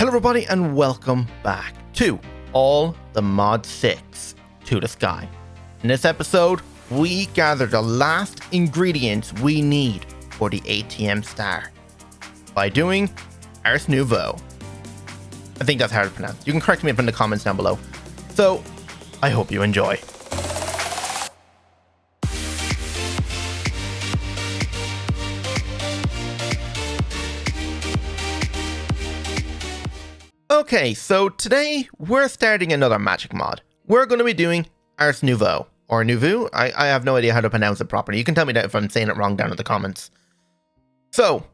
Hello everybody and welcome back to All the Mod 6 to the Sky. In this episode, we gather the last ingredients we need for the ATM Star by doing Ars Nouveau. I think that's how to pronounce. You can correct me up in the comments down below. So, I hope you enjoy. Okay, so today we're starting another magic mod. We're going to be doing Ars Nouveau, or Nouveau. I have no idea how to pronounce it properly. You can tell me that if I'm saying it wrong down in the comments. So,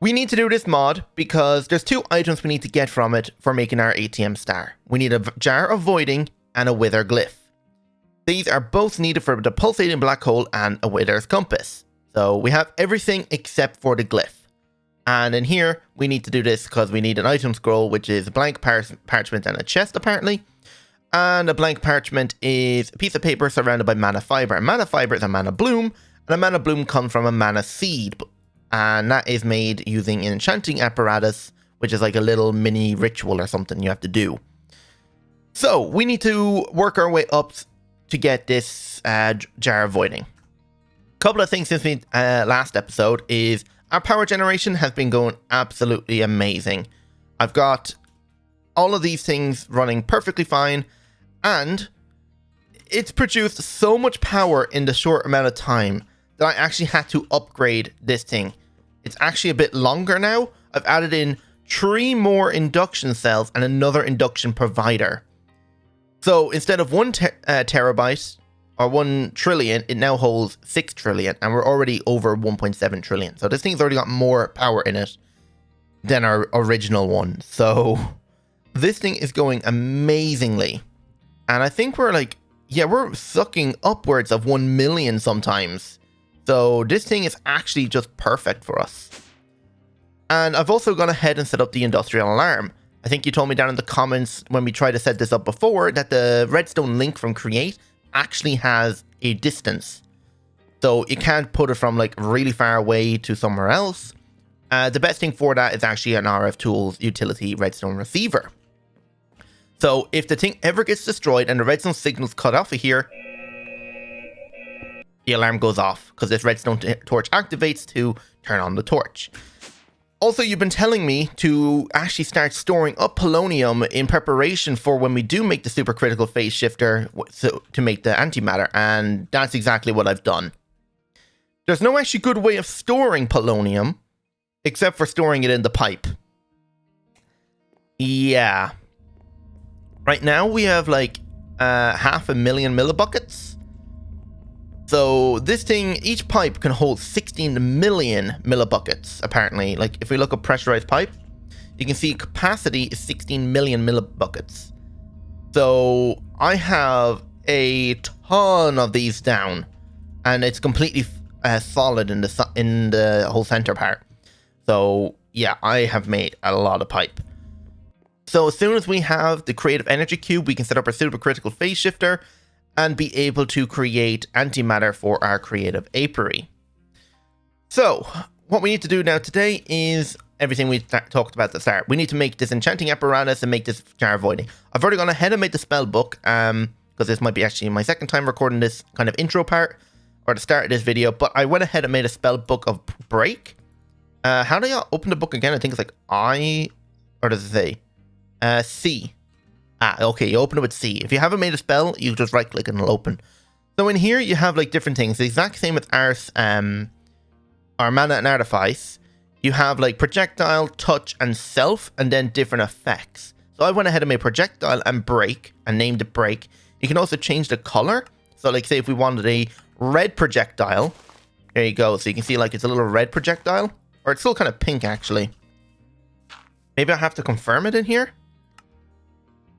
we need to do this mod because there's two items we need to get from it for making our ATM Star. We need a jar of voiding and a wither glyph. These are both needed for the pulsating black hole and a wither's compass. So we have everything except for the glyph. And in here, we need to do this because we need an item scroll, which is a blank parchment and a chest, apparently. And a blank parchment is a piece of paper surrounded by mana fiber. A mana fiber is a mana bloom, and a mana bloom comes from a mana seed. And that is made using an enchanting apparatus, which is like a little mini ritual or something you have to do. So, we need to work our way up to get this jar of voiding. Couple of things since we last episode is our power generation has been going absolutely amazing. I've got all of these things running perfectly fine, and it's produced so much power in the short amount of time that I actually had to upgrade this thing. It's actually a bit longer now. I've added in 3 more induction cells and another induction provider. So instead of 1 terabyte or 1 trillion, it now holds 6 trillion, and we're already over 1.7 trillion. So this thing's already got more power in it than our original one. So this thing is going amazingly. And I think we're like, yeah, we're sucking upwards of 1 million sometimes. So this thing is actually just perfect for us. And I've also gone ahead and set up the industrial alarm. I think you told me down in the comments when we tried to set this up before that the redstone link from create actually has a distance. So you can't put it from like really far away to somewhere else. The best thing for that is actually an RF Tools utility redstone receiver. So if the thing ever gets destroyed and the redstone signal's cut off of here, the alarm goes off because this redstone torch activates to turn on the torch. Also, you've been telling me to actually start storing up polonium in preparation for when we do make the supercritical phase shifter to make the antimatter, and that's exactly what I've done. There's no actually good way of storing polonium except for storing it in the pipe. Yeah. Right now we have like 500,000 millibuckets. So this thing, each pipe can hold 16 million millibuckets, apparently. Like if we look up pressurized pipe, you can see capacity is 16 million millibuckets. So I have a ton of these down, and it's completely solid in the whole center part. So yeah, I have made a lot of pipe. So as soon as we have the creative energy cube, we can set up our supercritical phase shifter and be able to create antimatter for our creative apiary. So, what we need to do now today is everything we talked about at the start. We need to make this enchanting apparatus and make this jar of voiding. I've already gone ahead and made the spell book, because this might be actually my second time recording this kind of intro part, or the start of this video, but I went ahead and made a spell book of break. How do you open the book again? I think it's like I, or does it say? C. Okay, you open it with C. If you haven't made a spell, you just right click and it'll open. So in here you have like different things. The exact same with Ars, or Mana and Artifice. You have like projectile, touch, and self, and then different effects. So I went ahead and made projectile and break, and named it break. You can also change the color. So like say if we wanted a red projectile, there you go. So you can see like it's a little red projectile, or it's still kind of pink actually. Maybe I have to confirm it in here.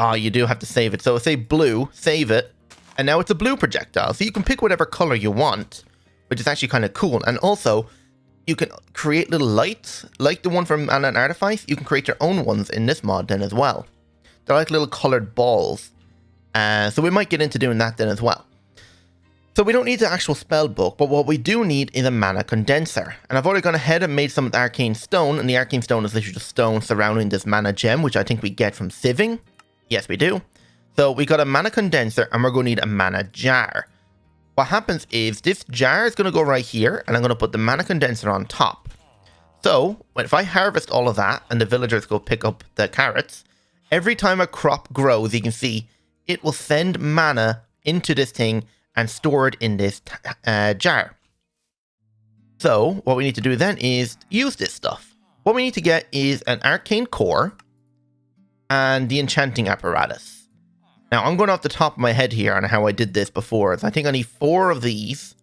Oh, you do have to save it. So say blue, save it, and now it's a blue projectile. So you can pick whatever color you want, which is actually kind of cool. And also, you can create little lights, like the one from Mana and Artifice. You can create your own ones in this mod then as well. They're like little colored balls. So we might get into doing that then as well. So we don't need the actual spell book, but what we do need is a mana condenser. And I've already gone ahead and made some of the arcane stone, and the arcane stone is literally just stone surrounding this mana gem, which I think we get from sieving. Yes, we do. So we got a mana condenser, and we're going to need a mana jar. What happens is this jar is going to go right here, and I'm going to put the mana condenser on top. So if I harvest all of that, and the villagers go pick up the carrots, every time a crop grows, you can see it will send mana into this thing and store it in this jar. So what we need to do then is use this stuff. What we need to get is an arcane core and the enchanting apparatus. Now I'm going off the top of my head here on how I did this before. So I think I need 4 of these,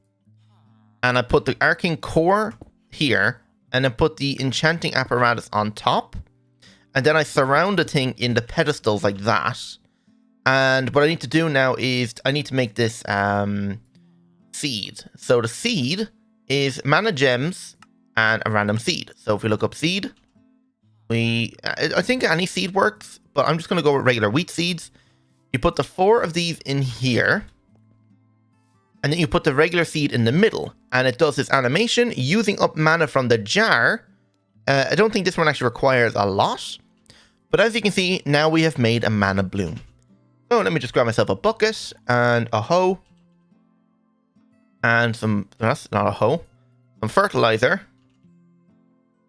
and I put the arcane core here, and then put the enchanting apparatus on top, and then I surround the thing in the pedestals like that. And what I need to do now is I need to make this seed. So the seed is mana gems and a random seed. So if we look up seed, I think any seed works, but I'm just going to go with regular wheat seeds. You put the 4 of these in here, and then you put the regular seed in the middle, and it does this animation using up mana from the jar. I don't think this one actually requires a lot, but as you can see, now we have made a mana bloom. So let me just grab myself a bucket and a hoe and that's not a hoe, some fertilizer,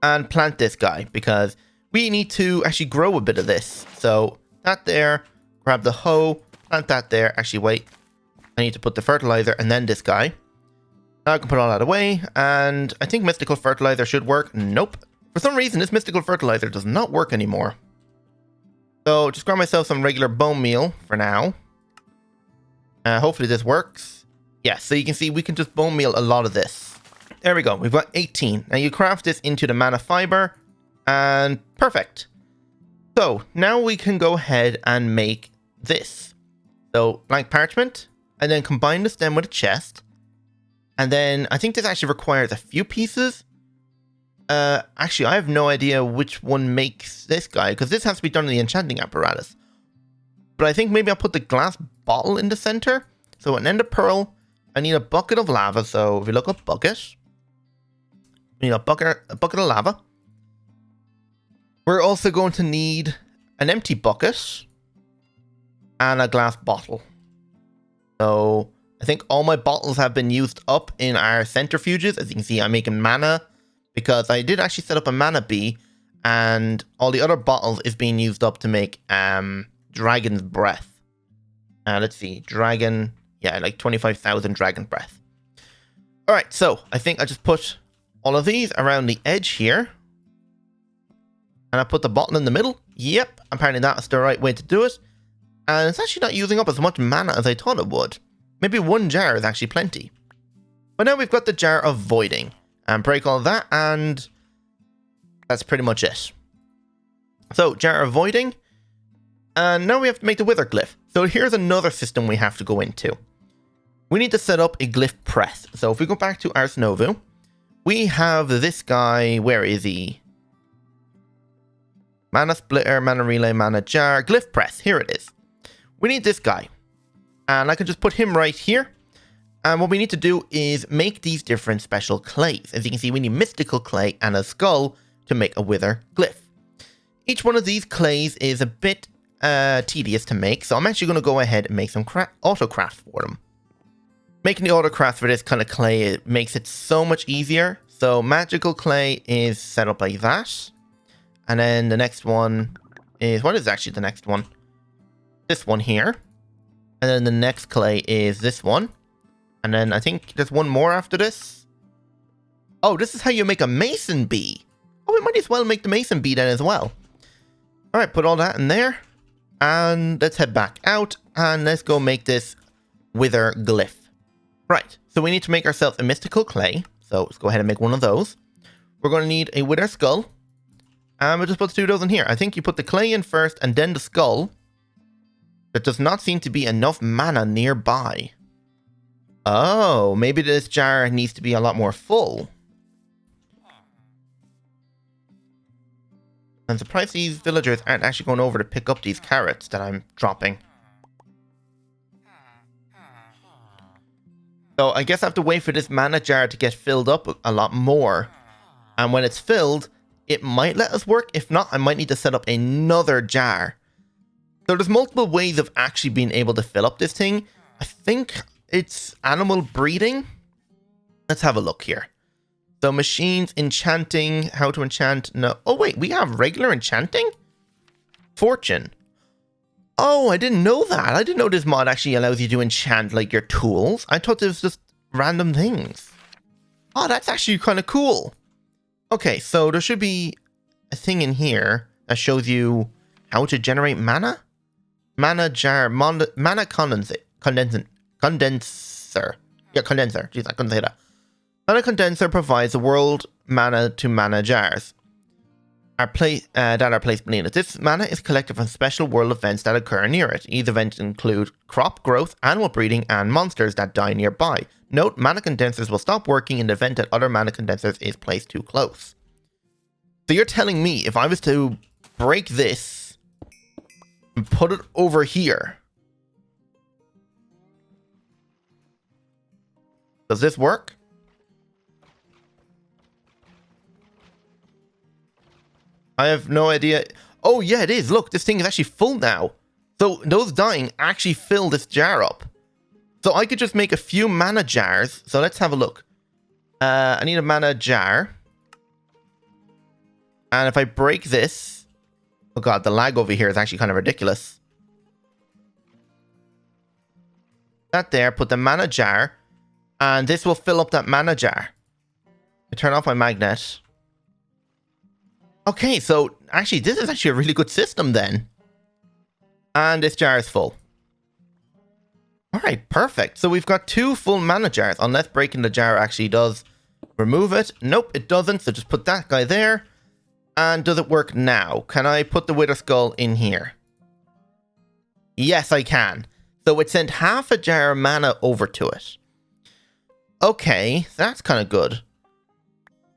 and plant this guy because we need to actually grow a bit of this. So that there, grab the hoe, plant that there. Actually, wait, I need to put the fertilizer and then this guy. Now I can put all that away, and I think mystical fertilizer should work. Nope. For some reason, this mystical fertilizer does not work anymore. So just grab myself some regular bone meal for now. Hopefully this works. Yeah, so you can see we can just bone meal a lot of this. There we go. We've got 18. Now you craft this into the mana fiber, and perfect. So now we can go ahead and make this. So blank parchment, and then combine the stem with a chest. And then I think this actually requires a few pieces. Actually, I have no idea which one makes this guy, because this has to be done in the enchanting apparatus. But I think maybe I'll put the glass bottle in the center. So an ender pearl, I need a bucket of lava. So if you look up bucket, we need a bucket of lava. We're also going to need an empty bucket and a glass bottle. So I think all my bottles have been used up in our centrifuges. As you can see, I'm making mana, because I did actually set up a mana bee, and all the other bottles is being used up to make dragon's breath. Let's see, dragon, yeah, like 25,000 dragon breath. All right, so I think I just put all of these around the edge here, and I put the bottle in the middle. Yep, apparently that's the right way to do it, and it's actually not using up as much mana as I thought it would. Maybe 1 jar is actually plenty. But now we've got the jar of voiding. And break all of that, and that's pretty much it. So, jar of voiding, and now we have to make the wither glyph. So here's another system we have to go into. We need to set up a glyph press. So if we go back to Ars Nouveau, we have this guy. Where is he? Mana splitter, mana relay, mana jar, glyph press. Here it is. We need this guy, and I can just put him right here. And what we need to do is make these different special clays. As you can see, we need mystical clay and a skull to make a wither glyph. Each one of these clays is a bit tedious to make, so I'm actually going to go ahead and make some autocraft for them. Making the autocraft for this kind of clay, it makes it so much easier. So magical clay is set up like that. And then the next one is, what is actually the next one? This one here. And then the next clay is this one. And then I think there's one more after this. Oh, this is how you make a mason bee. Oh, we might as well make the mason bee then as well. All right, put all that in there. And let's head back out. And let's go make this wither glyph. Right, so we need to make ourselves a mystical clay. So let's go ahead and make one of those. We're going to need a wither skull. And we'll just put 2 of those in here. I think you put the clay in first and then the skull. There does not seem to be enough mana nearby. Oh, maybe this jar needs to be a lot more full. I'm surprised these villagers aren't actually going over to pick up these carrots that I'm dropping. So I guess I have to wait for this mana jar to get filled up a lot more. And when it's filled, it might let us work. If not, I might need to set up another jar. So there's multiple ways of actually being able to fill up this thing. I think it's animal breeding. Let's have a look here. So machines, enchanting, how to enchant. No. Oh, wait, we have regular enchanting? Fortune. Oh, I didn't know that. I didn't know this mod actually allows you to enchant like your tools. I thought it was just random things. Oh, that's actually kind of cool. Okay, so there should be a thing in here that shows you how to generate mana. Mana jar, mana condenser. Yeah, condenser. Jeez, I couldn't say that. Mana condenser provides the world mana to mana jars that are placed beneath it. This mana is collected from special world events that occur near it. These events include crop growth, animal breeding, and monsters that die nearby. Note, mana condensers will stop working in the event that other mana condensers is placed too close. So you're telling me if I was to break this and put it over here, does this work? I have no idea. Oh, yeah, it is. Look, this thing is actually full now. So those dying actually fill this jar up. So I could just make a few mana jars. So let's have a look. I need a mana jar. And if I break this... Oh, God, the lag over here is actually kind of ridiculous. That there, put the mana jar. And this will fill up that mana jar. I turn off my magnet. Okay, so actually, this is actually a really good system then. And this jar is full. Alright, perfect. So we've got 2 full mana jars, unless breaking the jar actually does remove it. Nope, it doesn't, so just put that guy there. And does it work now? Can I put the Wither Skull in here? Yes, I can. So it sent half a jar of mana over to it. Okay, that's kind of good.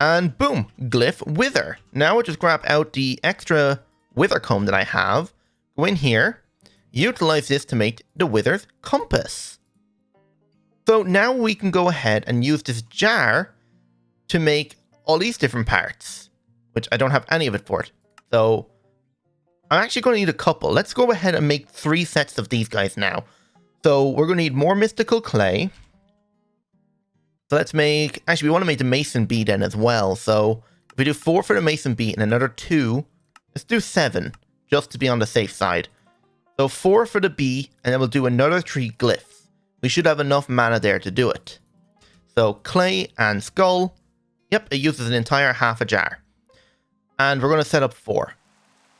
And boom, glyph wither. Now I'll just grab out the extra wither comb that I have. Go in here. Utilize this to make the wither's compass. So now we can go ahead and use this jar to make all these different parts. Which I don't have any of it for it. So I'm actually going to need a couple. Let's go ahead and make 3 sets of these guys now. So we're going to need more mystical clay. So let's make... Actually, we want to make the mason bead then as well. So if we do 4 for the mason bead and another 2, let's do 7, just to be on the safe side. So 4 for the bee, and then we'll do another 3 glyphs. We should have enough mana there to do it. So clay and skull. Yep, it uses an entire half a jar. And we're going to set up 4.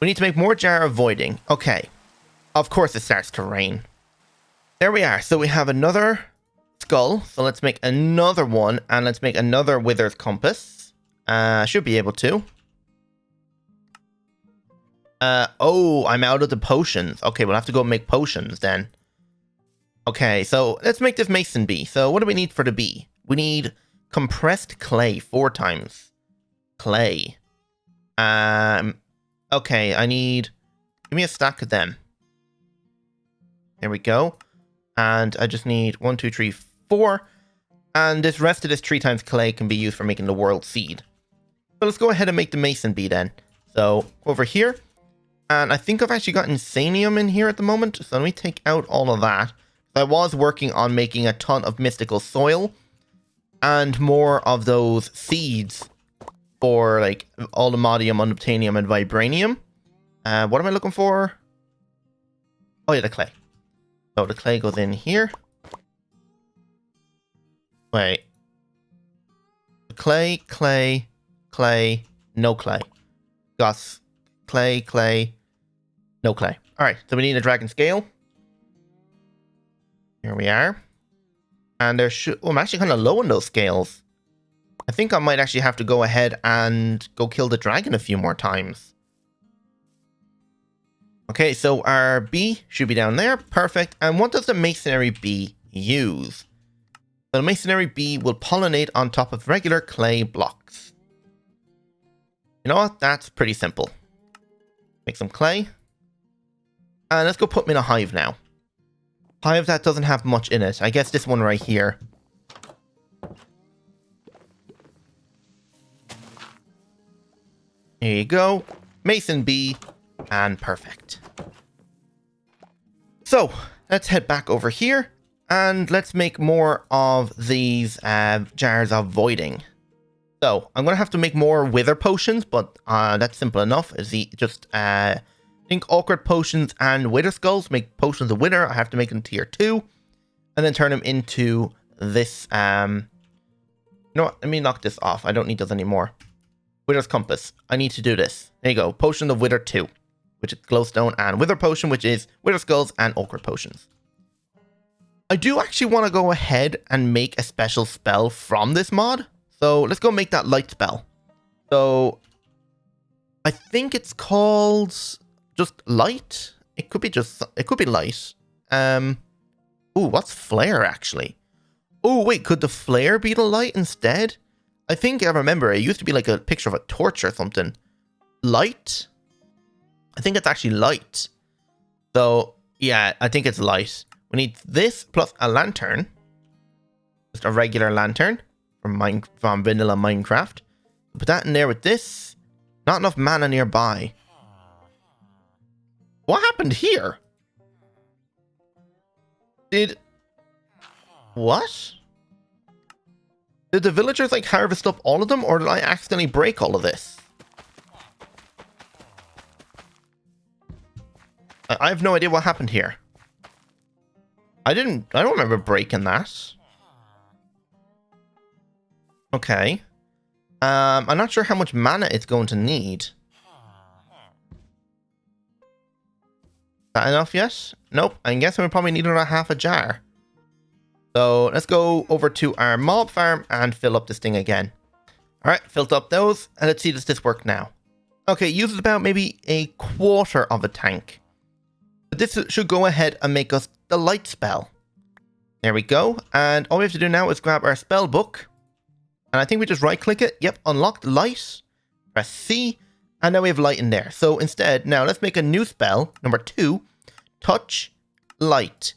We need to make more jar of voiding. Okay. Of course it starts to rain. There we are. So we have another... skull. So let's make another one, and let's make another wither's compass. Should be able to. Oh, I'm out of the potions. Okay, we'll have to go make potions then. Okay, so let's make this mason bee. So what do we need for the bee? We need compressed clay 4 times. Clay. Okay, I need... Give me a stack of them. There we go. And I just need 1, 2, 3, 4. And this rest of this 3 times clay can be used for making the world seed. So let's go ahead and make the mason bee then. So over here. And I think I've actually got insanium in here at the moment. So let me take out all of that. I was working on making a ton of mystical soil. And more of those seeds for like allomodium, unobtainium, and vibranium. What am I looking for? Oh yeah, the clay. So the clay goes in here. Wait. Clay, clay, clay, no clay. Gus, clay, clay, no clay. Alright, so we need a dragon scale. Here we are. And there should... Oh, I'm actually kind of low on those scales. I think I might actually have to go ahead and go kill the dragon a few more times. Okay, so our bee should be down there. Perfect. And what does the masonry bee use? The masonry bee will pollinate on top of regular clay blocks. You know what? That's pretty simple. Make some clay. And let's go put them in a hive now. Hive that doesn't have much in it. I guess this one right here. Here you go. Mason B. And perfect. So, let's head back over here. And let's make more of these jars of voiding. So, I'm going to have to make more wither potions, but that's simple enough. I think awkward potions and wither skulls make potions of wither. I have to make them tier 2. And then turn them into this. You know what? Let me knock this off. I don't need those anymore. Wither's compass. I need to do this. There you go. Potion of wither 2. Which is glowstone, and wither potion, which is wither skulls and awkward potions. I do actually want to go ahead and make a special spell from this mod. So let's go make that light spell. So I think it's called just light. It could be light. Ooh, what's flare actually? Oh wait, could the flare be the light instead? I think I remember it used to be like a picture of a torch or something. Light? I think it's actually light. So yeah, I think it's light. We need this plus a lantern. Just a regular lantern from vanilla Minecraft. Put that in there with this. Not enough mana nearby. What happened here? What? Did the villagers like harvest up all of them, or did I accidentally break all of this? I have no idea what happened here. I don't remember breaking that. Okay. I'm not sure how much mana it's going to need. Is that enough yet? Nope. I'm guessing we probably need another half a jar. So let's go over to our mob farm and fill up this thing again. Alright, filled up those. And let's see, does this work now? Okay, uses about maybe a quarter of a tank. But this should go ahead and make us the light spell. There we go. And all we have to do now is grab our spell book. And I think we just right click it. Yep, unlocked light. Press C. And now we have light in there. So instead, now let's make a new spell. Number 2. Touch light.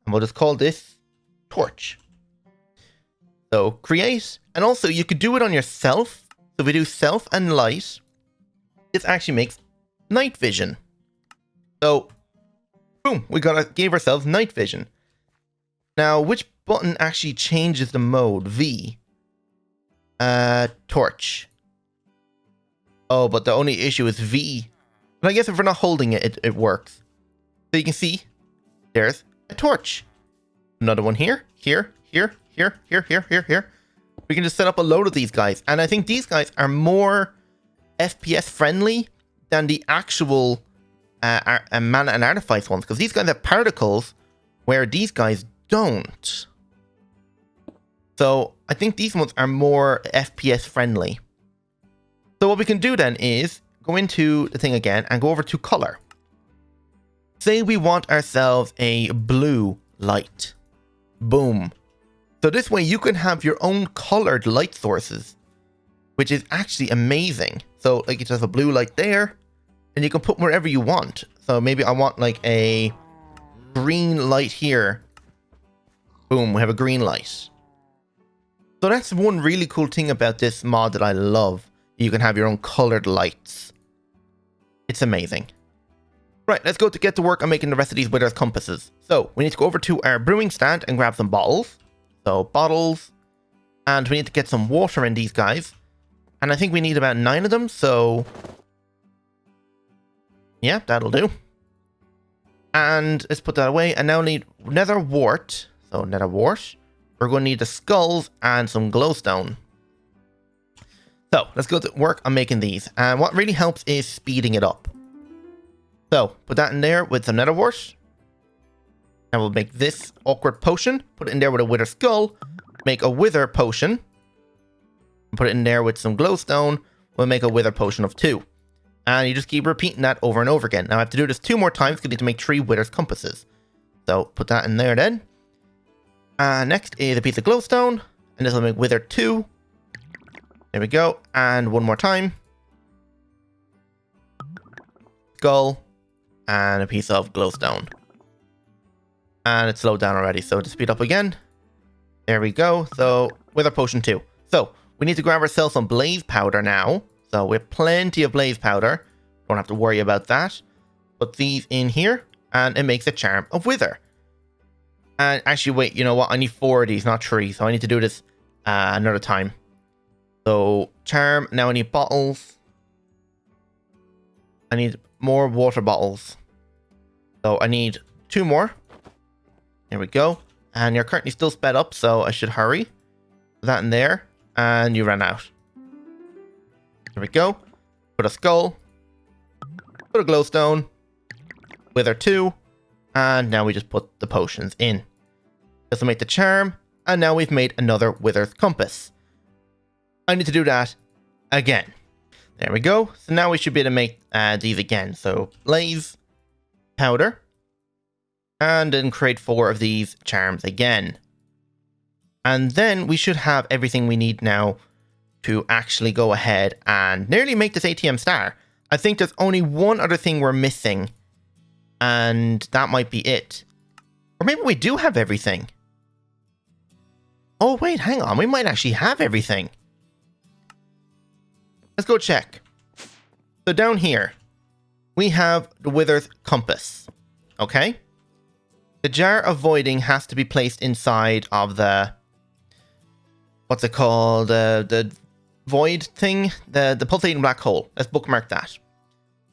And we'll just call this torch. So create. And also you could do it on yourself. So if we do self and light, this actually makes night vision. So boom, we gave ourselves night vision. Now, which button actually changes the mode? V. Torch. Oh, but the only issue is V. But I guess if we're not holding it, it works. So you can see, there's a torch. Another one here, here. We can just set up a load of these guys. And I think these guys are more FPS friendly than the actual mana and artifice ones, because these guys have particles where these guys don't. So I think these ones are more FPS friendly. So what we can do then is go into the thing again and go over to color. Say we want ourselves a blue light. Boom. So this way you can have your own colored light sources, which is actually amazing. So like it has a blue light there, and you can put wherever you want. So maybe I want like a green light here. Boom, we have a green light. So that's one really cool thing about this mod that I love. You can have your own colored lights. It's amazing. Right, let's go to get to work on making the rest of these wither's compasses. So we need to go over to our brewing stand and grab some bottles. So bottles. And we need to get some water in these guys. And I think we need about 9 of them, so yeah, that'll do. And let's put that away. And now we need nether wart. So nether wart. We're going to need the skulls and some glowstone. So let's go to work on making these. And what really helps is speeding it up. So put that in there with some nether wart. And we'll make this awkward potion. Put it in there with a wither skull. Make a wither potion. Put it in there with some glowstone. We'll make a wither potion of 2. And you just keep repeating that over and over again. Now I have to do this 2 more times because I need to make 3 wither's compasses. So put that in there then. Next is a piece of glowstone. And this will make wither 2. There we go. And 1 more time. Skull. And a piece of glowstone. And it's slowed down already. So to speed up again. There we go. So wither potion 2. So we need to grab ourselves some blaze powder now. So we have plenty of blaze powder. Don't have to worry about that. Put these in here, and it makes a charm of wither. And actually, wait, you know what? I need 4 of these, not 3. So I need to do this another time. So charm. Now I need bottles. I need more water bottles. So I need 2 more. There we go. And you're currently still sped up, so I should hurry. Put that in there. And you ran out. There we go. Put a skull. Put a glowstone. Wither 2. And now we just put the potions in. This will make the charm. And now we've made another wither's compass. I need to do that again. There we go. So now we should be able to make these again. So blaze, powder, and then create 4 of these charms again. And then we should have everything we need now to actually go ahead and nearly make this ATM Star. I think there's only one other thing we're missing, and that might be it. Or maybe we do have everything. Oh wait, hang on. We might actually have everything. Let's go check. So down here, we have the Wither's Compass. Okay? The Jar of Voiding has to be placed inside of the... What's it called? The void thing? The pulsating black hole. Let's bookmark that.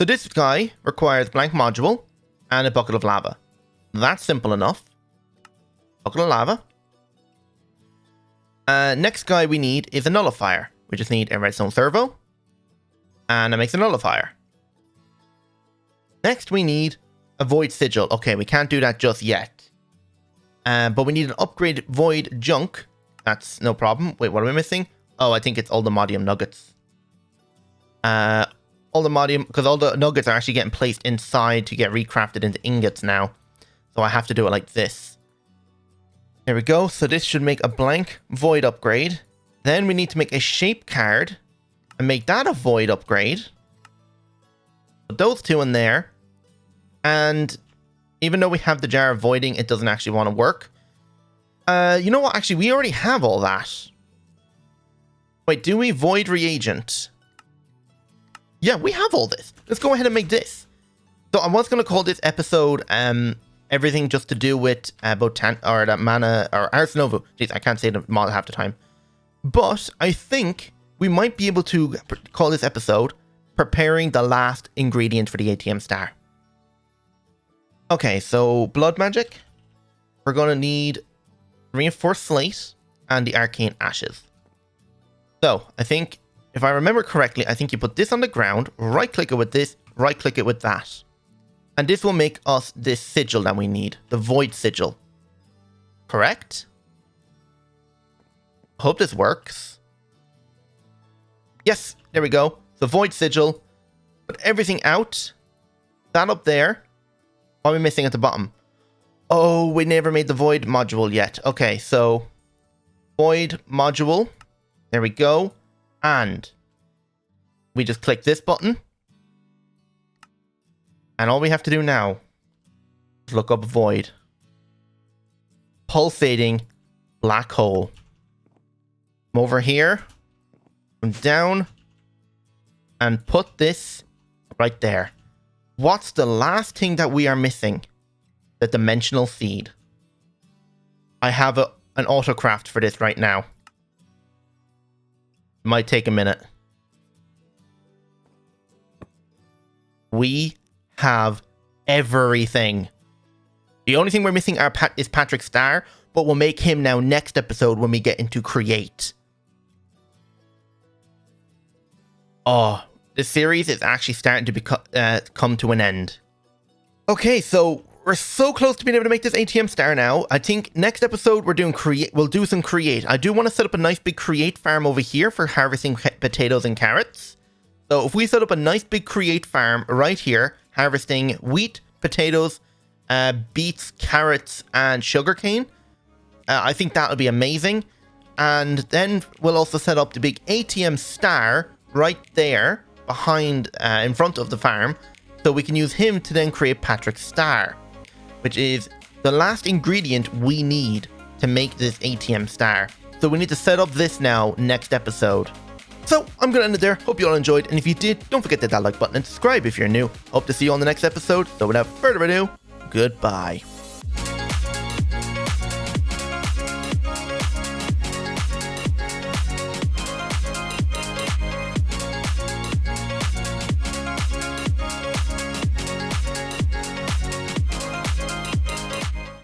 So this guy requires blank module and a bucket of lava. That's simple enough. Bucket of lava. Next guy we need is a nullifier. We just need a redstone servo. And it makes a nullifier. Next we need a void sigil. Okay, we can't do that just yet. But we need an upgrade void junk. That's no problem. Wait, what are we missing? Oh, I think it's all the modium nuggets. All the modium, because all the nuggets are actually getting placed inside to get recrafted into ingots now. So I have to do it like this. There we go. So this should make a blank void upgrade. Then we need to make a shape card and make that a void upgrade. Put those 2 in there. And even though we have the jar of voiding, it doesn't actually want to work. You know what? Actually, we already have all that. Wait, do we void reagent? Yeah, we have all this. Let's go ahead and make this. So I was going to call this episode everything just to do with mana or Ars Nouveau. Jeez, I can't say the mod half the time. But I think we might be able to call this episode preparing the last ingredient for the ATM Star. Okay, so blood magic. We're going to need reinforced slate and the arcane ashes. So I think, if I remember correctly, I think you put this on the ground, right click it with this, right click it with that. And this will make us this sigil that we need, the void sigil. Correct? Hope this works. Yes, there we go. The void sigil. Put everything out. That up there. What are we missing at the bottom? Oh, we never made the void module yet. Okay, so void module. There we go. And we just click this button. And all we have to do now is look up void. Pulsating black hole. Come over here. Come down. And put this right there. What's the last thing that we are missing? The dimensional seed. I have an autocraft for this right now. It might take a minute. We have everything. The only thing we're missing is Patrick Star, but we'll make him now next episode when we get into create. Oh, this series is actually starting to come to an end. Okay, so we're so close to being able to make this ATM Star now. I think next episode we'll do some create. I do want to set up a nice big create farm over here for harvesting potatoes and carrots. So if we set up a nice big create farm right here, harvesting wheat, potatoes, beets, carrots, and sugarcane, I think that would be amazing. And then we'll also set up the big ATM Star right there behind, in front of the farm, so we can use him to then create Patrick Star, which is the last ingredient we need to make this ATM Star. So we need to set up this now next episode. So I'm going to end it there. Hope you all enjoyed. And if you did, don't forget to hit that like button and subscribe if you're new. Hope to see you on the next episode. So without further ado, goodbye.